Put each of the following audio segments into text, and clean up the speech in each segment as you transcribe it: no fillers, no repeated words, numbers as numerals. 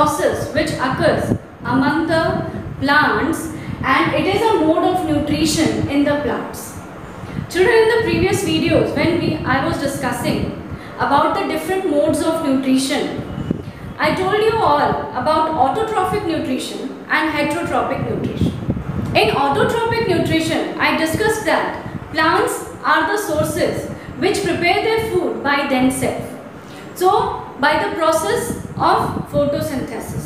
process which occurs among the plants, and it is a mode of nutrition in the plants. Children, in the previous videos when I was discussing about the different modes of nutrition, I told you all about autotrophic nutrition and heterotrophic nutrition. In autotrophic nutrition, I discussed that plants are the sources which prepare their food by themselves. So, by the process of photosynthesis.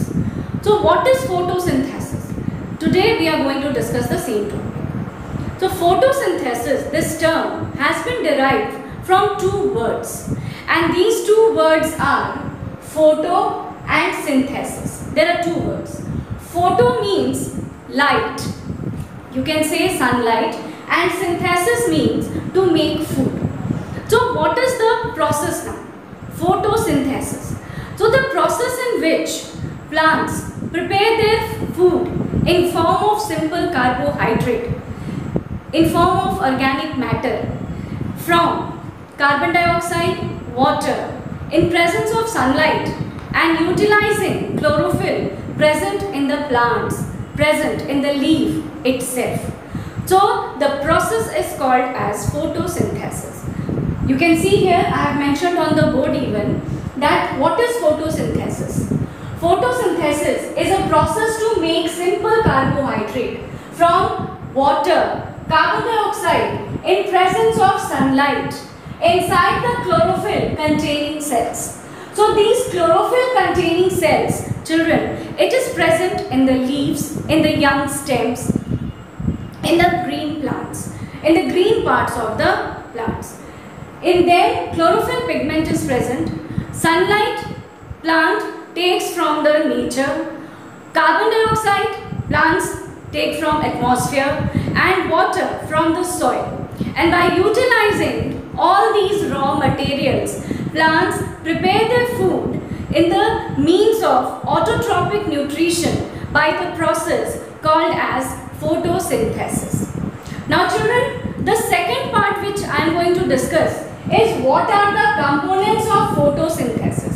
So, what is photosynthesis? Today we are going to discuss the same topic. So, photosynthesis, this term has been derived from two words, and these two words are photo and synthesis. There are two words. Photo means light, you can say sunlight, and synthesis means to make food. So what is the process now? Photosynthesis. So the process in which plants prepare their food in form of simple carbohydrate, in form of organic matter from carbon dioxide, water, in presence of sunlight, and utilizing chlorophyll present in the plants, present in the leaf itself. So the process is called as photosynthesis. You can see here I have mentioned on the board even that what is photosynthesis? Photosynthesis is a process to make simple carbohydrate from water, carbon dioxide in presence of sunlight inside the chlorophyll containing cells. So these chlorophyll containing cells, children, it is present in the leaves, in the young stems, in the green plants, in the green parts of the plants. In them, chlorophyll pigment is present. Sunlight, plant takes from the nature. Carbon dioxide, plants take from atmosphere, and water from the soil. And by utilizing all these raw materials, plants prepare their food in the means of autotrophic nutrition by the process called as photosynthesis. Now children, the second part which I am going to discuss is what are the components of photosynthesis.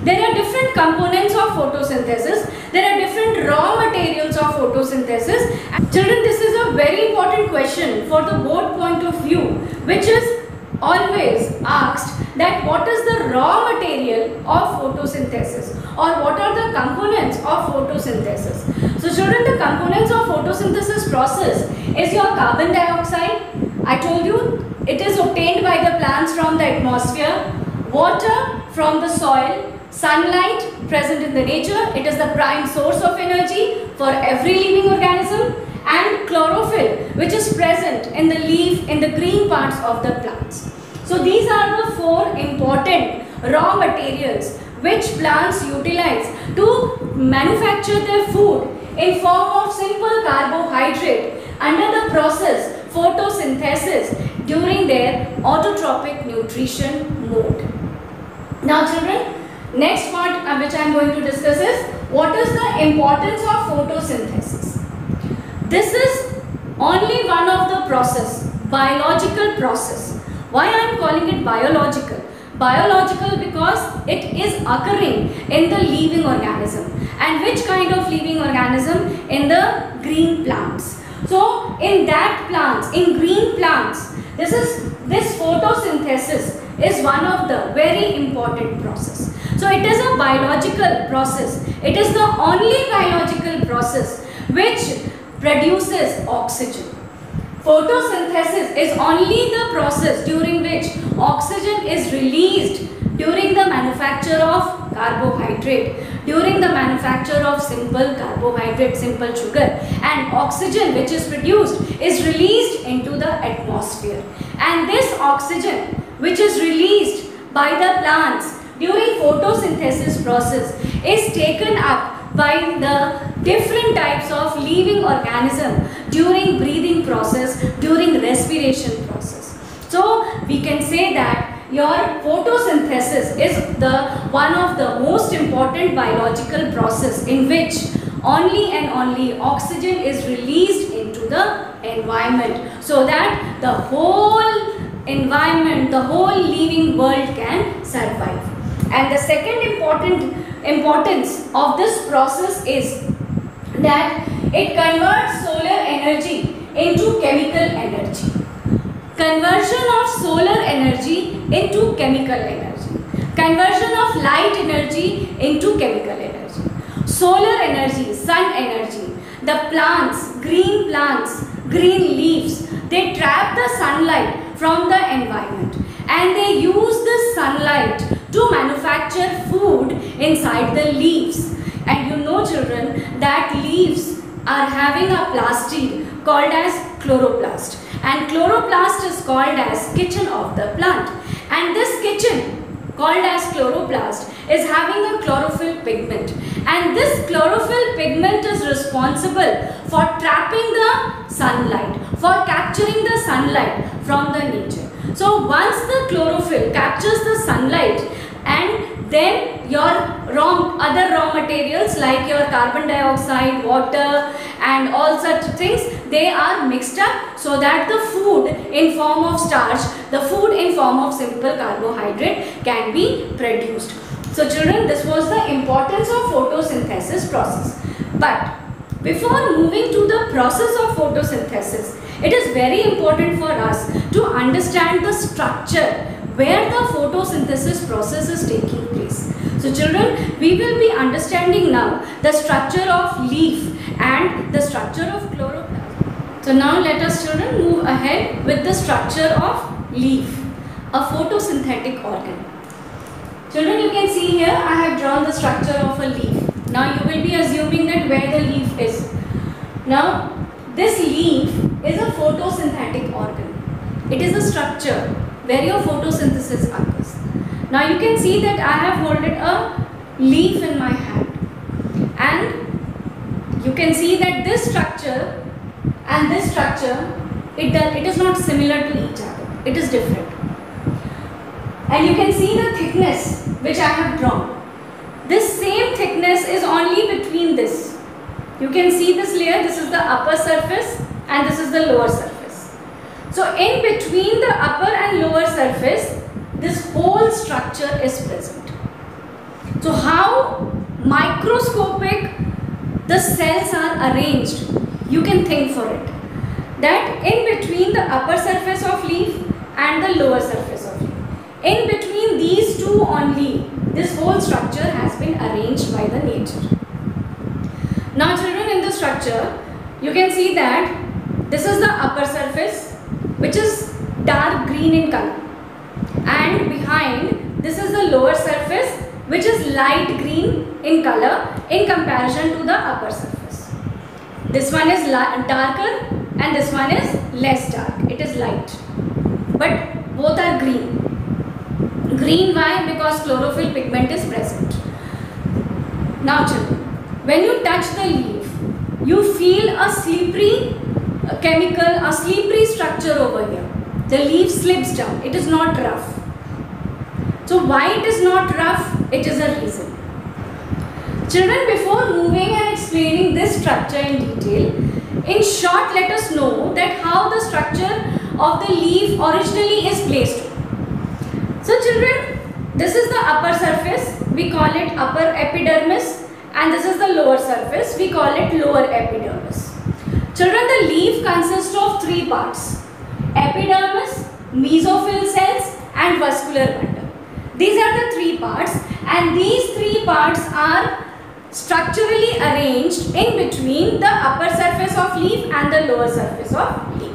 There are different components of photosynthesis. There are different raw materials of photosynthesis. And children, this is a very important question for the board point of view, which is always asked that what is the raw material of photosynthesis or what are the components of photosynthesis. So children, the components of photosynthesis process is your carbon dioxide. I told you it is obtained by the plants from the atmosphere, water from the soil, sunlight present in the nature, it is the prime source of energy for every living organism, and chlorophyll which is present in the leaf, in the green parts of the plants. So these are the four important raw materials which plants utilize to manufacture their food in form of simple carbohydrate under the process photosynthesis during their autotrophic nutrition mode. Now children, next part which I am going to discuss is what is the importance of photosynthesis. This is only one of the process, biological process. Why I am calling it biological? Biological because it is occurring in the living organism. And which kind of living organism? In the green plants. So in that plants, in green plants, this photosynthesis is one of the very important process. So it is a biological process. It is the only biological process which produces oxygen. Photosynthesis is only the process during which oxygen is released during the manufacture of carbohydrate, during the manufacture of simple carbohydrate, simple sugar, and oxygen which is produced is released into the atmosphere. And this oxygen which is released by the plants during photosynthesis process is taken up by the different types of living organism during breathing process, during respiration process. So we can say that your photosynthesis is one of the most important biological process in which only and only oxygen is released into the environment so that the whole environment, the whole living world can survive. And the second importance of this process is that it converts solar energy into chemical energy. Conversion of solar energy into chemical energy. Conversion of light energy into chemical energy. Solar energy, sun energy. The plants, green leaves, they trap the sunlight from the environment and they use the sunlight to manufacture food inside the leaves. And you know, children, that leaves are having a plastid called as chloroplast, and chloroplast is called as kitchen of the plant, and this kitchen called as chloroplast is having a chlorophyll pigment, and this chlorophyll pigment is responsible for trapping the sunlight, for capturing the sunlight from the nature. So once the chlorophyll captures the sunlight, and then your other raw materials like your carbon dioxide, water and all such things, they are mixed up so that the food in form of starch, the food in form of simple carbohydrate can be produced. So children, this was the importance of photosynthesis process. But before moving to the process of photosynthesis, it is very important for us to understand the structure where the photosynthesis process is taking place. So children, we will be understanding now the structure of leaf and the structure of chloroplast. So now let us, children, move ahead with the structure of leaf, a photosynthetic organ. Children, you can see here I have drawn the structure of a leaf. Now you will be assuming that where the leaf is. Now this leaf is a photosynthetic organ. It is a structure where your photosynthesis occurs. Now you can see that I have holded a leaf in my hand, and you can see that this structure and this structure, it is not similar to each other. It is different. And you can see the thickness which I have drawn. This same thickness is only between this. You can see this layer, this is the upper surface and this is the lower surface. So in between the upper and lower surface, this whole structure is present. So how microscopic the cells are arranged, you can think for it. That in between the upper surface of leaf and the lower surface of leaf, in between these two only, this whole structure has been arranged by the nature. Now children, in the structure, you can see that this is the upper surface which is dark green in color, and behind this is the lower surface which is light green in color in comparison to the upper surface. This one is darker and this one is less dark, it is light, but both are green. Green, why? Because chlorophyll pigment is present. Now children, when you touch the leaf, you feel a slippery chemical, a slippery structure over here. The leaf slips down, it is not rough. So why it is not rough? It is a reason. Children, before moving and explaining this structure in detail, in short let us know that how the structure of the leaf originally is placed. So children, this is the upper surface, we call it upper epidermis, and this is the lower surface, we call it lower epidermis. Children, the leaf consists of three parts: epidermis, mesophyll cells and vascular bundle. These are the three parts, and these three parts are structurally arranged in between the upper surface of leaf and the lower surface of leaf.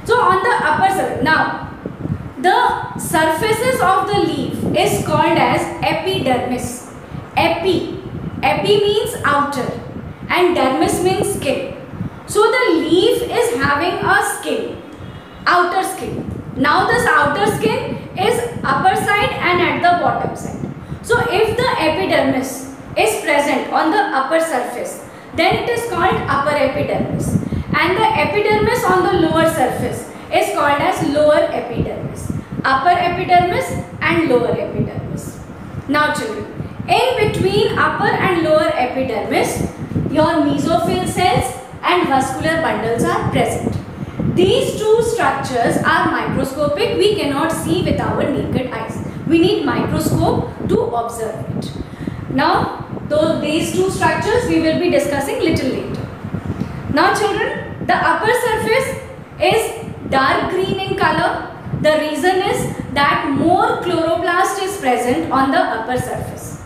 So on the upper surface, now the surfaces of the leaf is called as epidermis. Epi means outer and dermis means skin. So the leaf is having a skin, outer skin. Now this outer skin is upper side and at the bottom side. So if the epidermis is present on the upper surface, then it is called upper epidermis, and the epidermis on the lower surface is called as lower epidermis. Upper epidermis and lower epidermis. Now children, in between upper and lower epidermis, your mesophyll cells and vascular bundles are present. These two structures are microscopic, we cannot see with our naked eyes, We need microscope to observe it. Now, these two structures we will be discussing little later. Now children, the upper surface is dark green in color. The reason is that more chloroplast is present on the upper surface.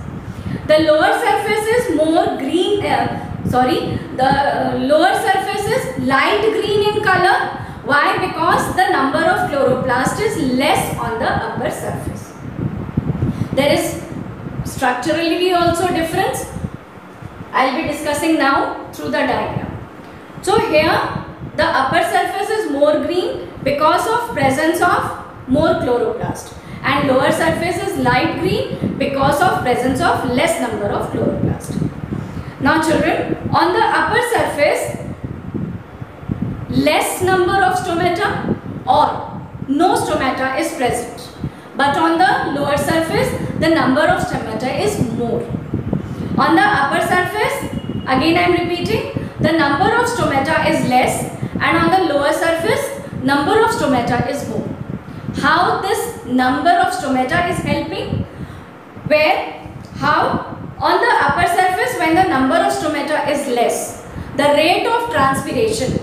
The lower surface is more green, the lower surface is light green in color. Why? Because the number of chloroplast is less on the upper surface. There is structurally also difference. I will be discussing now through the diagram. So here the upper surface is more green because of presence of more chloroplast, and lower surface is light green because of presence of less number of chloroplast. Now children, on the upper surface less number of stomata or no stomata is present, but on the lower surface the number of stomata is more. On the upper surface, again I am repeating, the number of stomata is less, and on the lower surface number of stomata is more. How this number of stomata is helping? How? On the upper surface, when the number of stomata is less, the rate of transpiration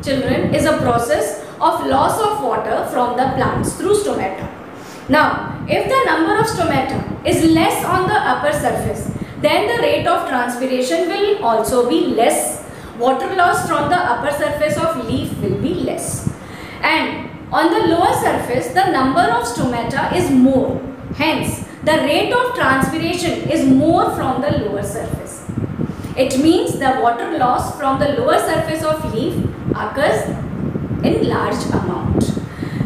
children, is a process of loss of water from the plants through stomata. Now, if the number of stomata is less on the upper surface, then the rate of transpiration will also be less. Water loss from the upper surface of leaf will be less. And on the lower surface, the number of stomata is more. Hence, the rate of transpiration is more from the lower surface. It means the water loss from the lower surface of leaf occurs in large amount.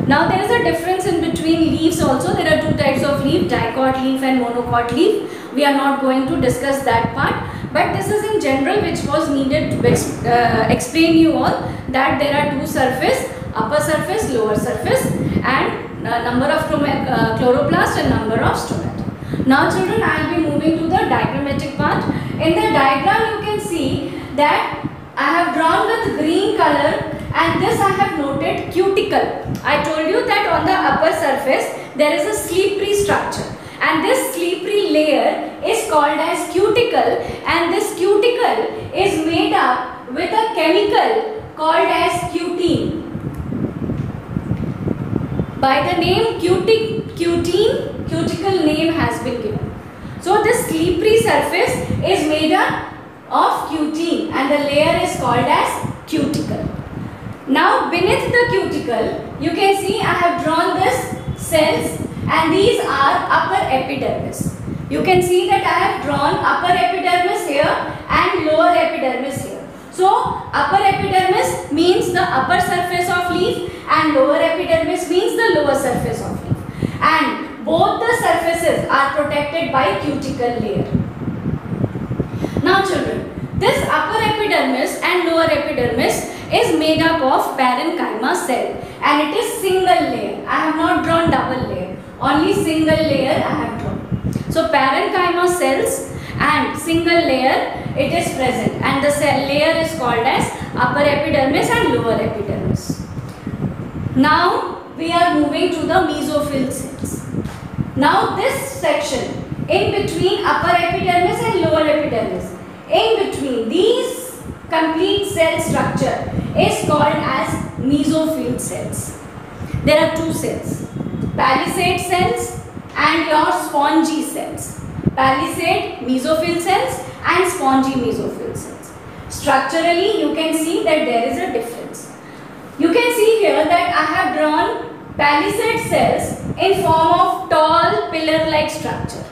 Now there is a difference in between leaves also. There are two types of leaf, dicot leaf and monocot leaf. We are not going to discuss that part. But this is in general which was needed to explain you all that there are two surface, upper surface, lower surface, and number of chloroplast and number of stomata. Now children, I will be moving to the diagrammatic part. In the diagram you can see that I have drawn with green color, and this I have noted cuticle. I told you that on the upper surface there is a slippery structure, and this slippery layer is called as cuticle, and this cuticle is made up with a chemical called as cutin. By the name cutin, cuticle name has been given. So this slippery surface is made up of cutin, and the layer is called as cuticle. Now beneath the cuticle you can see I have drawn this cells, and these are upper epidermis. You can see that I have drawn upper epidermis here and lower epidermis here. So upper epidermis means the upper surface of leaf, and lower epidermis means the lower surface of leaf, and both the surfaces are protected by cuticle layer. Now children, this upper epidermis and lower epidermis is made up of parenchyma cell, and it is single layer. I have not drawn double layer, only single layer I have drawn. So parenchyma cells and single layer it is present, and the cell layer is called as upper epidermis and lower epidermis. Now we are moving to the mesophyll cells. Now this section in between upper epidermis and lower epidermis, in between these complete cell structure is called as mesophyll cells. There are two cells, palisade cells and your spongy cells. Palisade mesophyll cells and spongy mesophyll cells. Structurally you can see that there is a difference. You can see here that I have drawn palisade cells in form of tall pillar-like structure.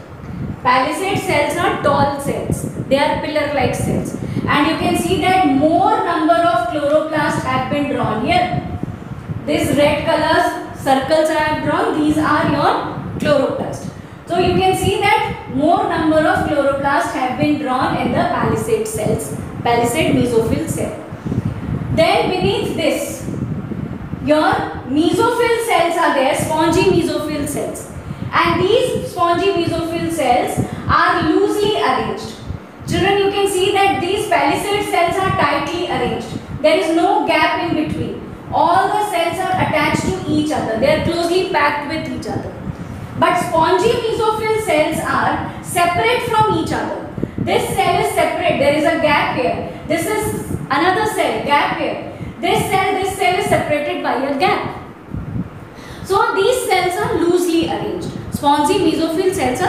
Palisade cells are tall cells. They are pillar-like cells. And you can see that more number of chloroplasts have been drawn here. These red colors, circles I have drawn, these are your chloroplasts. So you can see that more number of chloroplasts have been drawn in the palisade cells, palisade mesophyll cell. Then beneath this, your mesophyll cells are there, spongy mesophyll cells. And these spongy mesophyll cells are loosely arranged. Children, you can see that these palisade cells are tightly arranged. There is no gap in between. All the cells are attached to each other. They are closely packed with each other. But spongy mesophyll cells are separate from each other. This cell is separate, there is a gap here. This is another cell, gap here. This cell is separated by a gap. So these cells are loosely arranged. Spongy mesophyll cells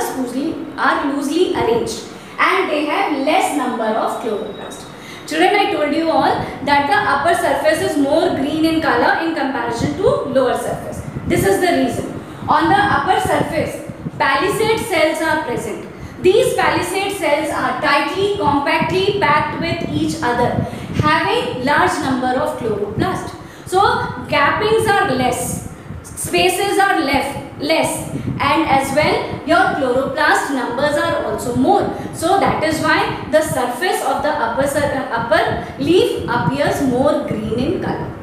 are loosely arranged and they have less number of chloroplasts. Children, I told you all that the upper surface is more green in color in comparison to lower surface. This is the reason. On the upper surface, palisade cells are present. These palisade cells are tightly, compactly packed with each other, having large number of chloroplasts. So gappings are less, spaces are less, and as well your chloroplast numbers are also more. So that is why the surface of the upper leaf appears more green in color.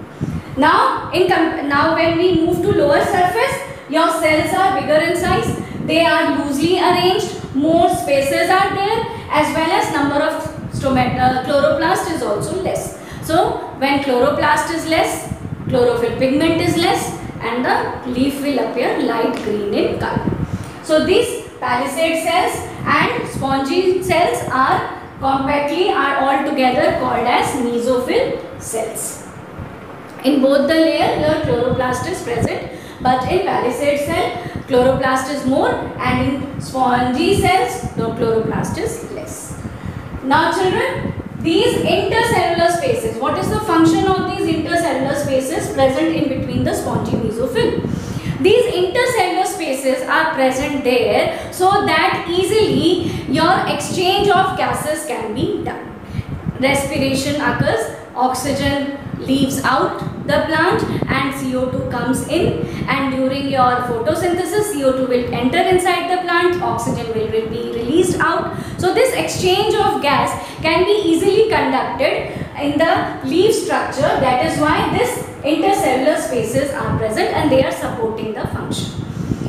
Now when we move to lower surface, your cells are bigger in size, they are loosely arranged, more spaces are there, as well as number of chloroplast is also less. So when chloroplast is less, chlorophyll pigment is less, and the leaf will appear light green in color. So these palisade cells and spongy cells are all together called as mesophyll cells. In both the layer, your chloroplast is present, but in palisade cell, chloroplast is more, and in spongy cells, the chloroplast is less. Now children, these intercellular spaces, what is the function of these intercellular spaces present in between the spongy mesophyll? These intercellular spaces are present there so that easily your exchange of gases can be done. Respiration occurs, oxygen leaves out the plant and CO2 comes in, and during your photosynthesis CO2 will enter inside the plant, oxygen will be released out. So this exchange of gas can be easily conducted in the leaf structure. That is why this intercellular spaces are present and they are supporting the function.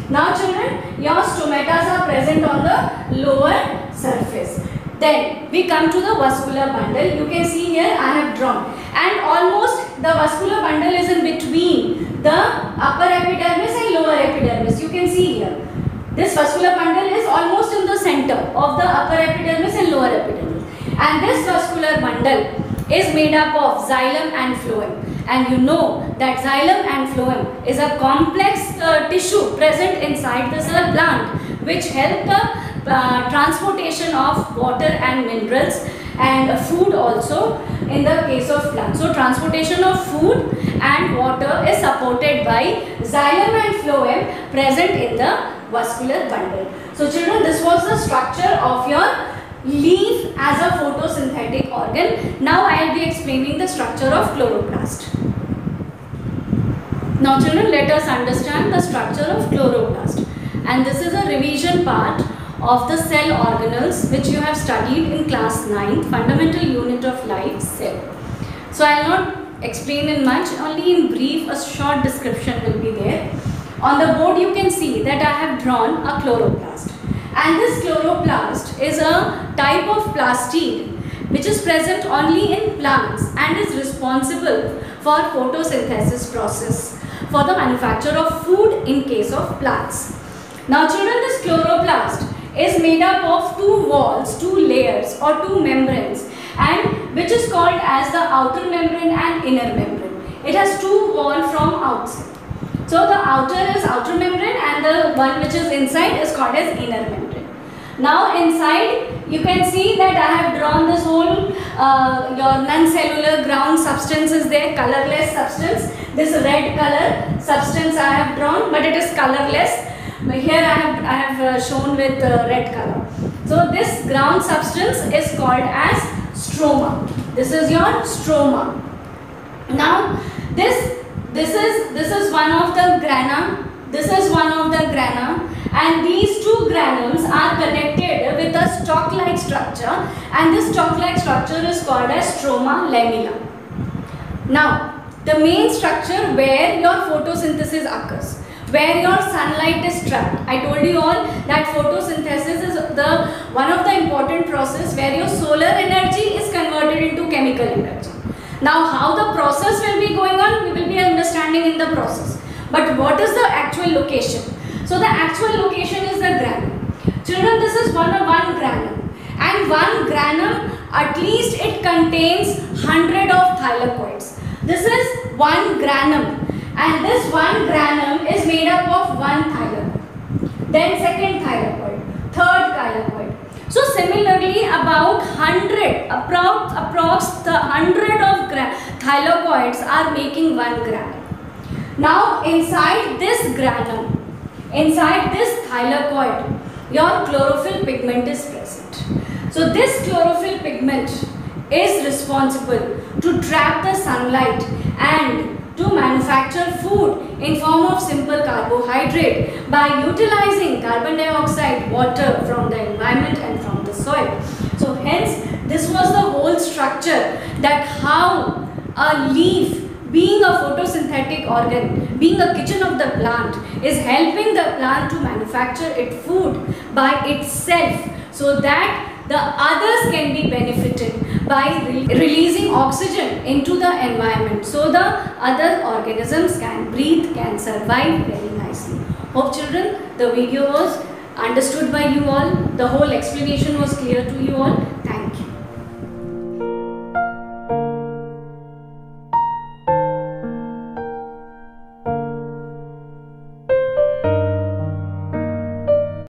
Now children, your stomatas are present on the lower surface. Then we come to the vascular bundle. You can see here I have drawn, and almost the vascular bundle is in between the upper epidermis and lower epidermis. You can see here. This vascular bundle is almost in the center of the upper epidermis and lower epidermis. And this vascular bundle is made up of xylem and phloem. And you know that xylem and phloem is a complex tissue present inside the cell plant, which help the transportation of water and minerals and food also in the case of plants. So transportation of food and water is supported by xylem and phloem present in the vascular bundle. So children, this was the structure of your leaf as a photosynthetic organ. Now I will be explaining the structure of chloroplast. Now children, let us understand the structure of chloroplast. And this is a revision part of the cell organelles which you have studied in class 9, fundamental unit of life, cell. So I will not explain in much, only in brief a short description will be there. On the board you can see that I have drawn a chloroplast, and this chloroplast is a type of plastid which is present only in plants and is responsible for photosynthesis process for the manufacture of food in case of plants. Now children, this chloroplast is made up of two walls, two layers or two membranes, and which is called as the outer membrane and inner membrane. It has two walls from outside. So the outer is outer membrane and the one which is inside is called as inner membrane. Now inside you can see that I have drawn this whole your non-cellular ground substance is there, colorless substance. This red color substance I have drawn, but it is colorless. Here I have shown with red color. So this ground substance is called as stroma. This is your stroma. Now this is one of the grana. This is one of the grana, and these two granules are connected with a stalk-like structure, and this stalk-like structure is called as stroma lamella. Now the main structure where your photosynthesis occurs, where your sunlight is trapped. I told you all that photosynthesis is one of the important process where your solar energy is converted into chemical energy. Now how the process will be going on, we will be understanding in the process. But what is the actual location? So the actual location is the granum. Children, this is one granum, and one granum, at least it contains 100 of thylakoids. This is one granum, and this one granum is made up of one thylakoid, then second thylakoid, third thylakoid. So similarly, about 100, approx the 100 of thylakoids are making one granum. Now inside this granum, inside this thylakoid, your chlorophyll pigment is present. So this chlorophyll pigment is responsible to trap the sunlight and to manufacture food in form of simple carbohydrate by utilizing carbon dioxide, water from the environment and from the soil. So hence this was the whole structure, that how a leaf, being a photosynthetic organ, being a kitchen of the plant, is helping the plant to manufacture its food by itself, so that the others can be benefited by releasing oxygen into the environment, so the other organisms can breathe, can survive very nicely. Hope children, the video was understood by you all, the whole explanation was clear to you all.